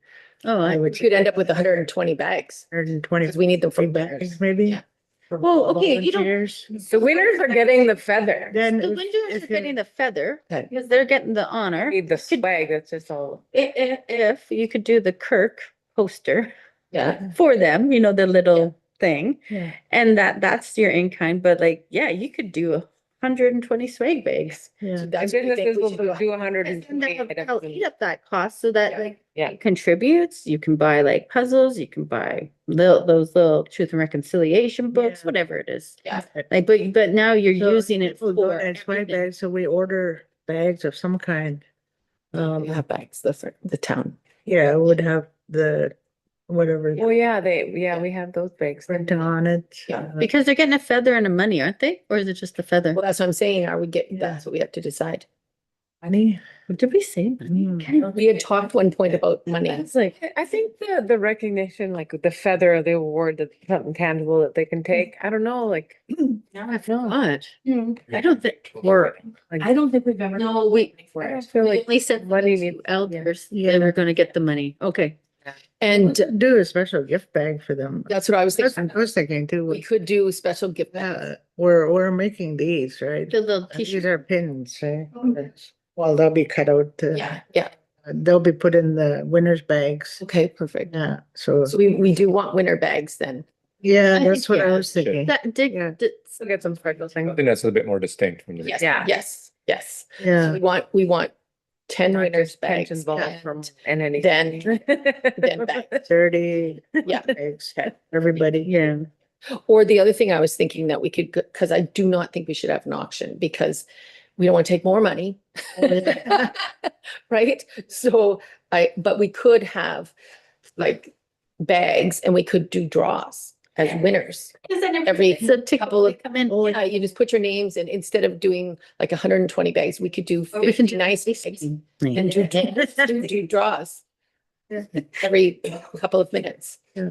Oh,
I
I
would
We
say
could end up with 120 bags
120
because we need them for
bags,
winners.
maybe.
Yeah.
for
Well, okay, you don't-
volunteers.
The winners are getting the feather.
Then
the
if-
windows
if
are
you-
getting the feather
Okay.
because they're getting the honor.
Need the swag, that's just all.
If you could do the Kirk poster
Yeah.
for them, the little thing,
Yeah.
and that's your in kind. But like, yeah, you could do 120 swag bags.
Yeah.
So
And
that's what we think
businesses
we
will
should
do
do.
120
They'll
items.
eat up that cost so that
Yeah.
like
Yeah.
it contributes. You can buy like puzzles, you can buy those little truth and reconciliation books,
Yeah.
whatever it is.
Yeah.
Like, but now you're
So
using it
we'll go
for
and swag
everything.
bags, so we order bags of some kind.
We have bags, the town.
Yeah, it would have the, whatever
Well, yeah, we have those bags.
printing on it.
Yeah.
Because they're getting a feather and a money, aren't they? Or is it just the feather?
Well, that's what I'm saying.
Yeah.
That's what we have to decide.
Money.
Did we say money?
Mm.
Can't even-
We had talked one point about money.
It's like,
I think the recognition, like the feather of the award, that's something tangible that they can take. I don't know, like.
now I forgot.
Hmm.
I don't think.
Or.
I don't think we've ever.
No, we-
For
I
it.
don't feel
We
like
only said
money
money
needs-
elders
Yeah.
that are gonna get the money. Okay.
And
Do a special gift bag for them.
that's what I was
That's
thinking.
what I was thinking too.
We could do special gift bags.
We're making these, right?
The little
And These
t-shirt.
are pins, right? Well, they'll be cut out to.
Yeah.
They'll be put in the winner's bags.
Okay, perfect.
Yeah, so,
So we do want winter bags then.
yeah,
I
that's
think,
what I
yeah.
was thinking.
That did,
Yeah.
We'll get some sparkles things.
Something that's a bit more distinct from the.
Yes,
Yeah.
yes. So
Yeah,
we want 10
Not
winners
just
bags.
pensions balls
and
from and any.
Then bags.
30
Yeah.
bags, everybody.
yeah.
Or the other thing I was thinking that we could, because I do not think we should have an auction because we don't want to take more money. Right? So but we could have like bags and we could do draws. as winners. Every couple of, yeah, you just put your names and instead of doing like 120 bags, we could do
Or we can
50 nice bags and
Nice.
do draws
Yeah.
every couple of minutes.
Yeah.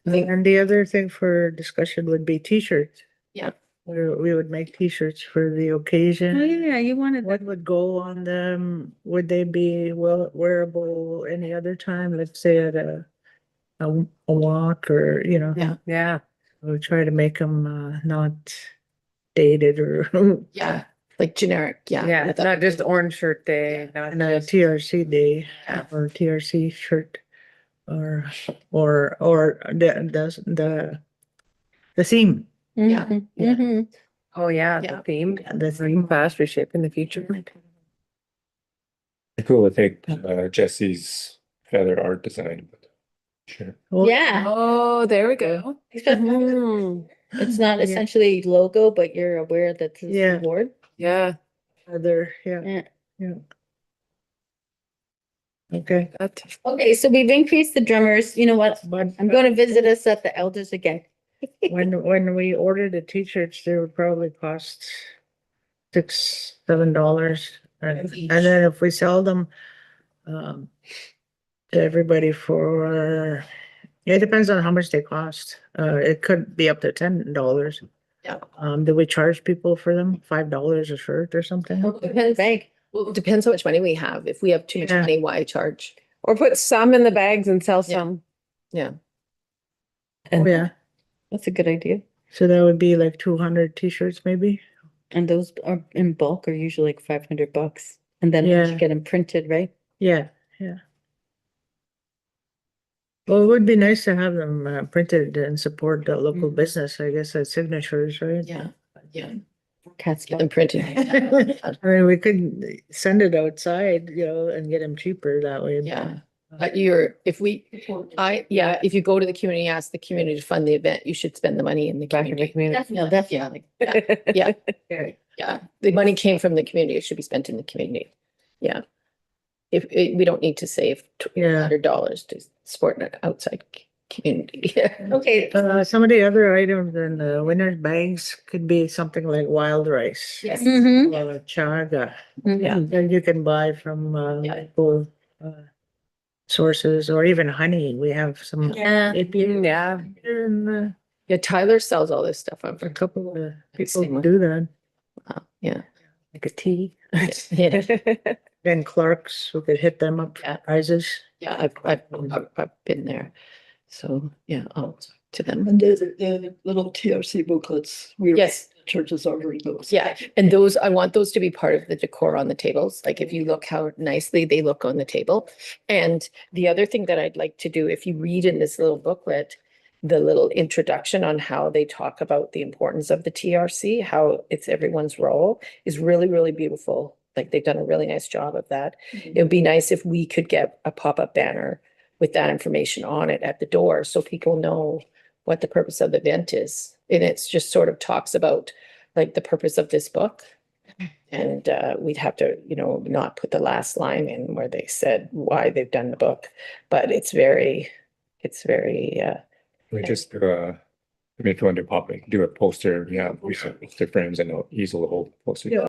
I think-
And the other thing for discussion would be t-shirts.
Yeah.
We would make t-shirts for the
Oh,
occasion.
yeah, you wanted
What
that.
would go on them? Would they be wearable any other time? Let's say at a walk or, you know,
Yeah,
Yeah,
we'll try to make them not dated or
yeah, like generic, yeah.
yeah,
that-
not just orange shirt day, not
on a
just.
TRC day
Yeah.
or TRC shirt or the theme.
Yeah,
Mhm,
yeah.
mhm.
Oh, yeah,
Yeah.
the theme,
The theme.
fast reshaping the future.
Cool, I think Jesse's feather art design. But sure.
Well,
Yeah,
Oh, there we go. Mhm.
it's not
Yeah.
essentially logo, but you're aware that this is
Yeah.
an award.
Yeah,
Other, yeah,
Yeah.
yeah. Okay,
that,
Okay, so we've increased the drummers. You know what?
but
I'm going to visit us at the elders again.
when we ordered the t-shirts, they would probably cost $6-7. And then if we sell them to everybody for, it depends on how much they cost. It could be up to $10.
yeah.
Do we charge people for them $5 a shirt or something?
Depends.
Bag.
Well, it depends how much money we have. If we have too much
Yeah.
money, why charge?
or put some in the bags and sell
Yeah.
some.
Yeah,
Oh, yeah.
That's a good idea.
So that would be like 200 t-shirts maybe?
And those are in bulk are usually like $500. And then
Yeah.
you get them printed, right?
Yeah, yeah. Well, it would be nice to have them printed and support the local
Mhm.
business, I guess, as signatures, right?
yeah, yeah.
Cats.
Get them printed.
I mean, we could send it outside, you know, and get them cheaper that way.
Yeah, but if you go to the community, ask the community to fund the event, you should spend the money in the
Back in the
community.
community.
No, definitely.
Yeah, yeah, the money came from the community, it should be spent in the community. Yeah. We don't need to save
Yeah.
$200 to support an outside community.
Okay.
Some of the other items in the winner's bags could be something like wild rice.
Yes.
Mhm.
Or chaga,
Mhm.
that you can buy from
Yeah.
local sources or even honey. We have some.
Yeah.
Yeah.
And,
Yeah, Tyler sells all this stuff on
a
for,
couple of
Same
people
one.
do that.
yeah.
Like a tea.
Yeah,
Then Clark's, we could hit them up
Yeah.
for prizes.
yeah, I've been there. So, yeah, I'll talk to them.
And there's the little TRC booklets.
Yes.
Churches offering those.
Yeah, and I want those to be part of the decor on the tables. Like if you look how nicely they look on the table. And the other thing that I'd like to do, if you read in this little booklet, the little introduction on how they talk about the importance of the TRC, how it's everyone's role is really, really beautiful. Like they've done a really nice job of that. It would be nice if we could get a pop-up banner with that information on it at the door so people know what the purpose of the event is. And it's just sort of talks about like the purpose of this book. And we'd have to, not put the last line in where they said why they've done the book. But it's very,
We just do if you want to do a poster, yeah, we have poster frames and an easel to hold poster.
Yeah.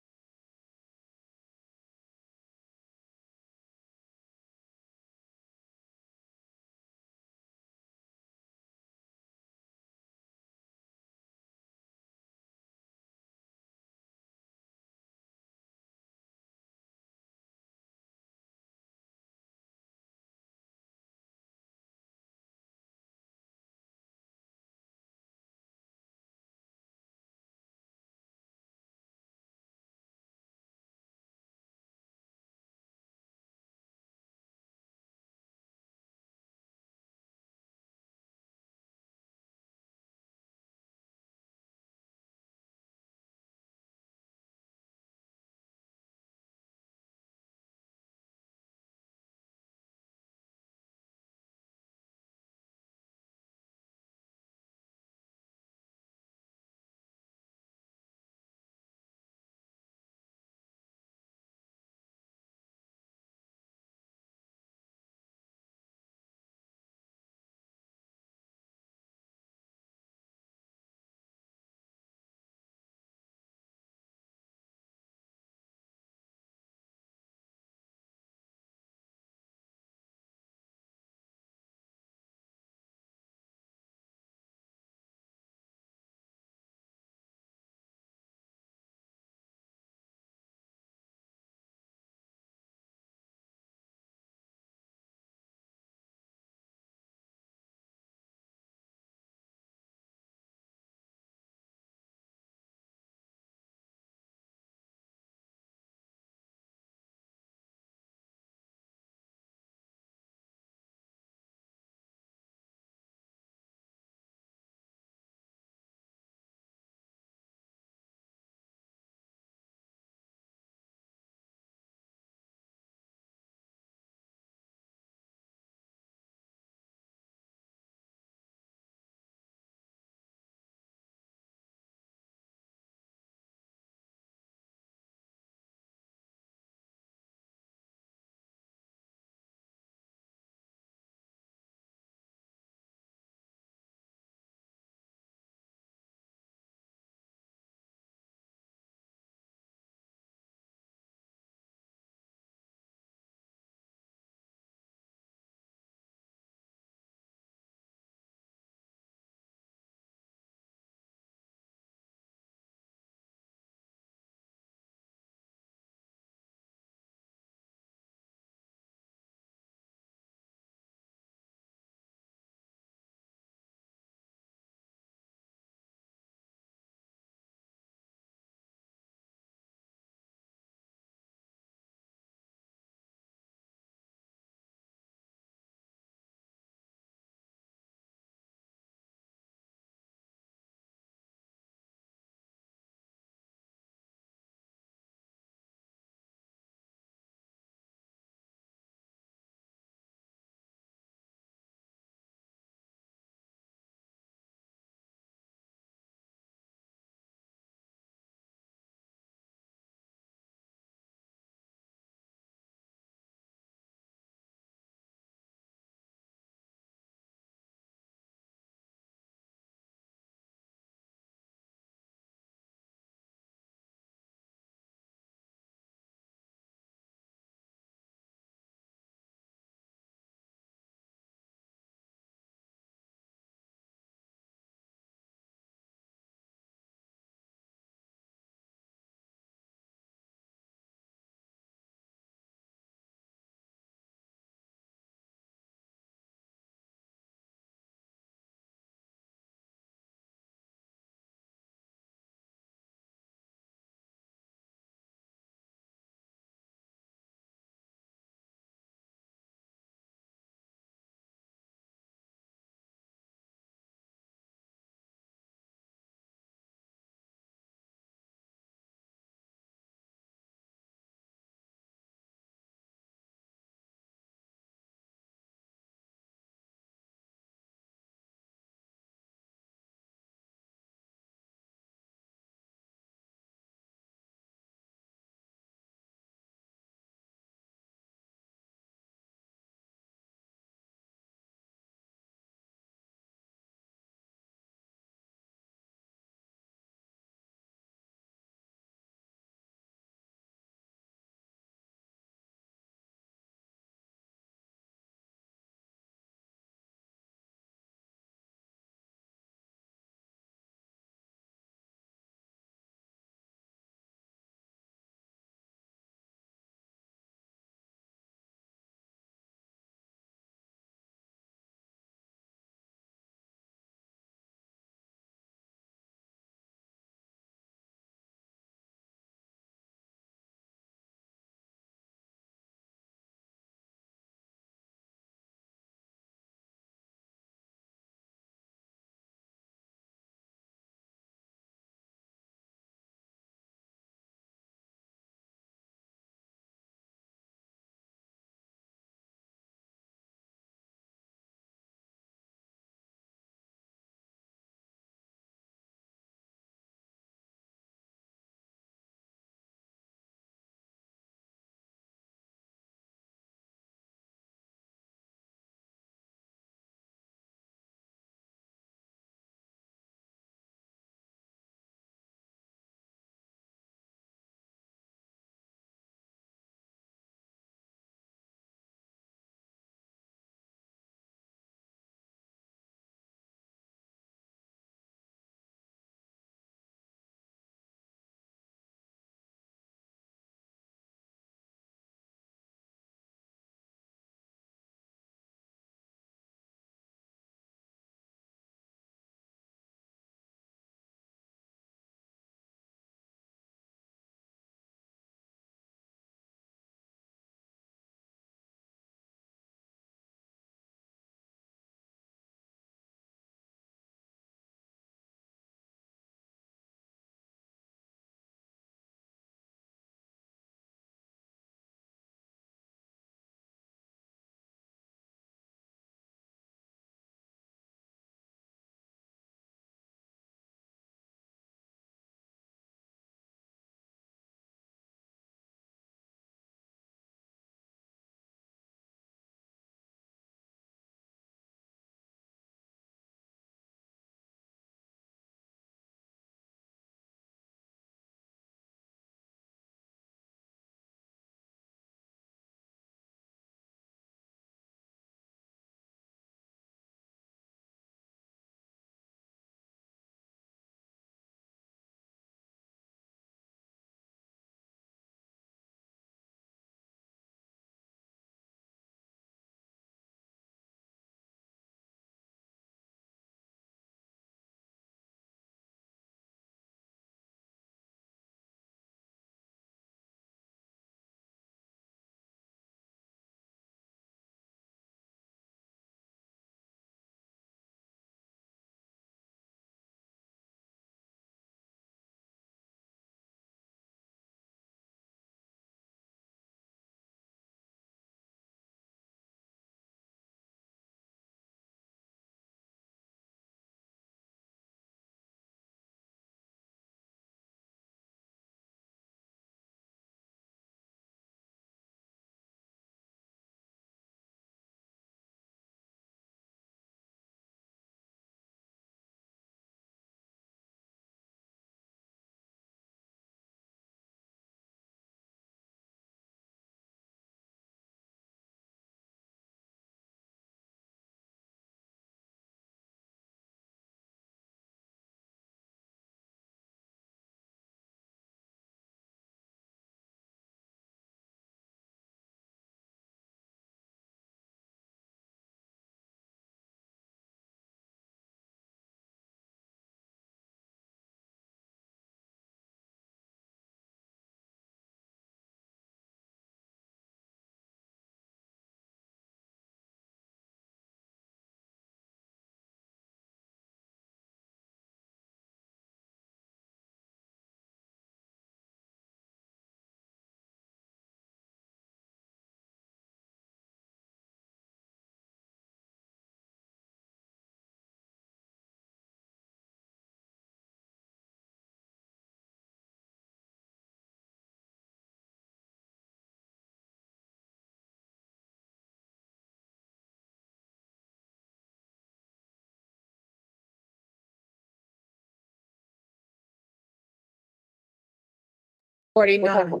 49.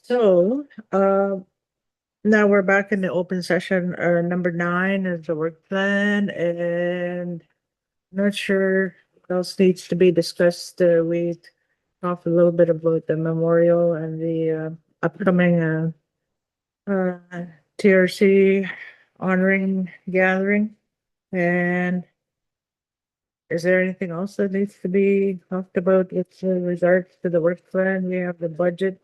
So, now we're back in the open session. Number 9 is the work plan, and not sure what else needs to be discussed. We talked a little bit about the memorial and the upcoming TRC honoring gathering. And is there anything else that needs to be talked about with regards to the work plan? We have the budget.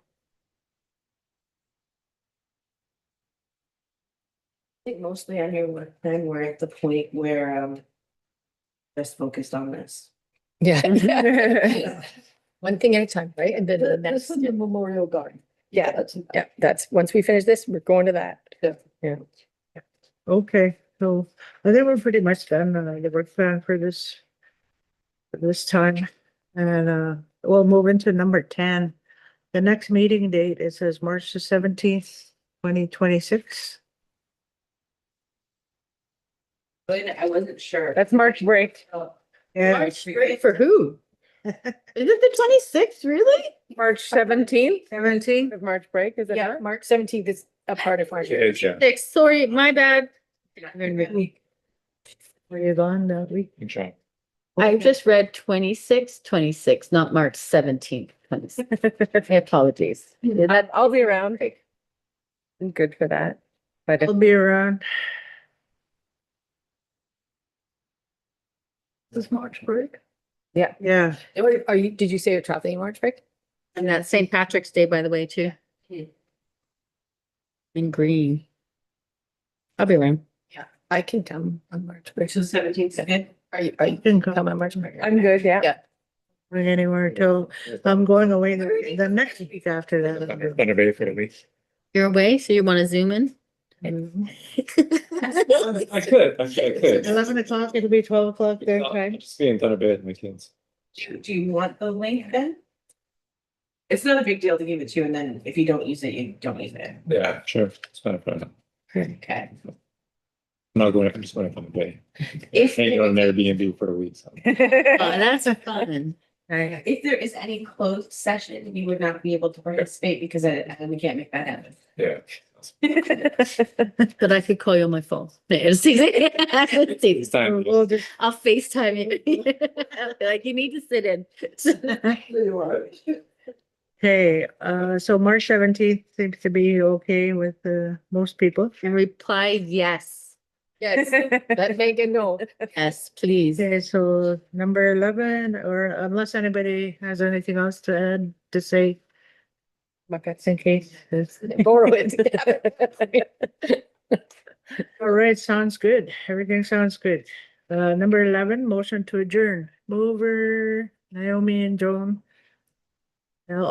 I think mostly on your work plan, we're at the point where, just focused on this.
Yeah. Yeah. One thing at a time, right? And then the
This
next,
is the memorial garden.
yeah,
That's,
that's, once we finish this, we're going to that.
Okay, so I think we're pretty much done the work plan for this time. And we'll move into number 10. The next meeting date, it says March the 17th, 2026.
I wasn't sure.
That's March break.
Yeah,
Great for who? Is it the 26th, really?
March 17th
17th.
of March break, is it
Yeah,
not?
March 17th is a part of March.
It is, yeah.
Sorry, my bad.
Were you gone that week?
Good job.
I just read 26, not March 17th, 26. My apologies.
I'll be around. I'm good for that. But if
I'll be around.
this is March break.
Yeah,
Are you, did you say you're traveling in March break?
And that's St. Patrick's Day, by the way, too. In green. I'll be around.
I can come on March break.
So 17th is good.
Are you
you can come
come on March break?
I'm good, yeah.
Yeah.
anywhere till I'm going away the next week after that.
Thunder Bay for the week.
You're away, so you want to zoom in?
I could.
11 o'clock, it'll be 12 o'clock their time.
Just be in Thunder Bay with my kids.
Do you want the link then? It's not a big deal to give it to you, and then if you don't use it, you don't use it.
Yeah, sure. It's not a problem.
Okay.
I'm not going, I'm just going to Thunder Bay.
If,
Can't go on an Airbnb for a week. So.
Oh, that's fun.
Right.
if there is any closed session, you would not be able to participate because we can't make that happen.
Yeah.
But I could call you on my phone.
It's time.
We'll just
I'll FaceTime you. Like, you need to sit in.
There you are.
Okay, so March 17th seems to be okay with most people.
And replied, yes.
Yes, let Megan know.
Yes, please.
Okay, so number 11, or unless anybody has anything else to add to say, just in case.
Borrow it.
All right, sounds good. Everything sounds good. Number 11, motion to adjourn. Mover, Naomi and Joan. All